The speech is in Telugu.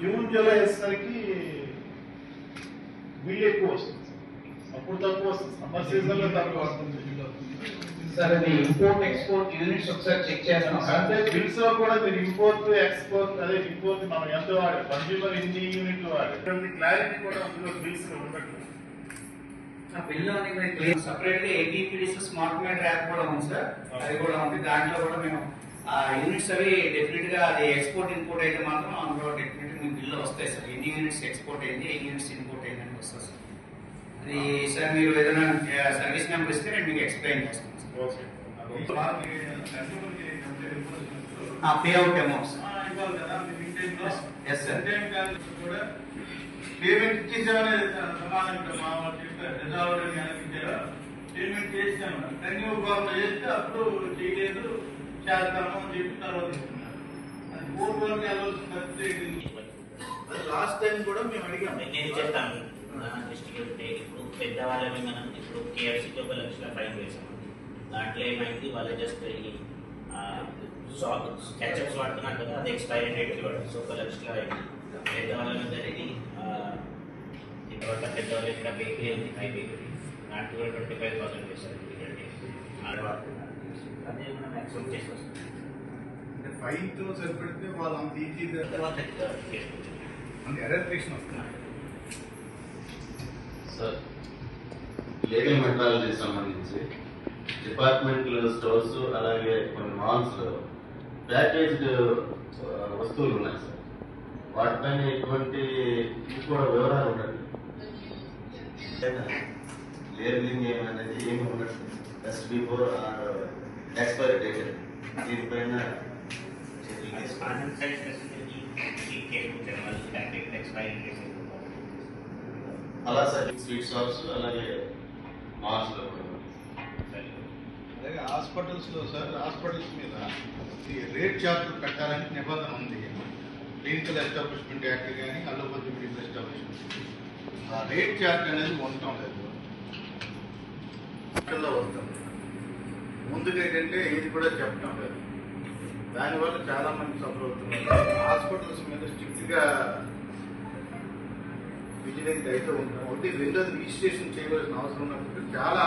జూన్ జూలై వేసరికి బిల్ ఎక్కువ వస్తుంది, అప్పుడు తక్కువ వస్తుంది, సమ్మర్ సీజన్ లో తక్కువ వస్తుంది. సార్ అది ఇంపోర్ట్ ఎక్స్పోర్ట్ యూనిట్స్ ఒకసారి చెక్ చేస్తాం. అంటే బిల్స్ లో కూడా మీరు ఇంపోర్ట్ ఎక్స్పోర్ట్ అదే ఇంపోర్ట్ మనం ఎంత వాడే కన్స్యూమర్ ఎన్ని యూనిట్లు వాడే క్లారిటీ కూడా అందులో బిల్స్ లో ఉండదు. బిల్ సపరేట్ గా ఏపీపీడీస్ స్మార్ట్ మీటర్ యాప్ కూడా ఉంది సార్, అది కూడా ఉంది. దాంట్లో కూడా మేము ఆ యూనిట్స్ అవి డెఫినెట్ గా అది ఎక్స్పోర్ట్ ఇంపోర్ట్ అయితే మాత్రం అందులో డెఫినెట్ మీకు బిల్లు వస్తాయి సార్. ఎన్ని యూనిట్స్ ఎక్స్పోర్ట్ అయింది, ఎన్ని యూనిట్స్ ఇంపోర్ట్ అయింది అని వస్తుంది సార్. అది సార్ మీరు ఏదైనా సర్వీస్ నెంబర్ ఇస్తే నేను మీకు ఎక్స్ప్లెయిన్ చేస్తాను. Pay out amounts yes sir. Payment ఇచ్చేసామనే పేమెంట్ చేసాము, రెన్యూ ఫార్మ్ చేస్తే అప్పుడు చేయలేదు చేస్తాము అని చెప్పి తర్వాత అది 4 వరకు వెళ్ళాల్సిన లాస్ట్ టైం కూడా మేము అడిగాము. నేను చెప్తాను డిస్ట్రిక్ట్ ఇప్పుడు పెద్దవాళ్ళని మనం ఇప్పుడు కేఎఫ్సీకి 1 లక్ష ఫైన్ వేసాము. దాంట్లో ఏమైంది, వాళ్ళు జస్ట్ క్యాచప్స్ వాడుతున్నారు కదా, అది ఎక్స్పైరీ డేట్కి వాడు. సో 1 లక్ష అయింది పెద్దవాళ్ళ జరిగి. తర్వాత పెద్దవాళ్ళు ఇక్కడ బేకరీ ఉంది, హై బేకరీ, దాంట్లో కూడా 25,000 వేసారు. అదే మనం యాక్సెప్ట్ చేసి వస్తాం. అంటే ఫైన్ తో సరిపెడితే వాళ్ళు అంత ఈజీగా తర్వాత కేసు అంటే ఎలక్ట్రిషన్ వస్తున్నారు సార్. లీగల్ మెట్రాలజీకి సంబంధించి డిపార్ట్మెంటల్ స్టోర్స్ అలాగే కొన్ని మాల్స్ లో ప్యాకేజ్డ్ వస్తువులు ఉన్నాయి సార్. వాటిపైన ఎటువంటి కూడా వివరాలు ఉండండి. లేబులింగ్ ఏమనేది ఏమి ఉండదు, జస్ట్ బిఫోర్ ఎక్స్పైరీ డేట్ దీనిపైన అలా సార్. స్వీట్ షాప్స్ అలాగే మాల్స్ లో కూడా. అలాగే హాస్పిటల్స్ లో సార్, హాస్పిటల్స్ మీద ఈ రేట్ చార్ట్లు పెట్టాలని నిబంధన ఉంది. క్లినికల్ ఎస్టాబ్లిష్మెంట్ యాక్ట్ కానీ అలోపతి మెడికల్ ఎస్టాబ్లిష్మెంట్ ఆ రేట్ చార్ట్ అనేది ఉండటం లేదు, వస్తుంది. ముందుగా ఏంటంటే ఇది కూడా చెప్పడం లేదు, దానివల్ల చాలా మంది సఫర్ అవుతున్నారు. హాస్పిటల్స్ మీద స్ట్రిక్ట్ గా విజిలెన్స్ అయితే ఉంటాం. ఒకటి రెండోది రిజిస్ట్రేషన్ చేయవలసిన అవసరం ఉన్నప్పుడు చాలా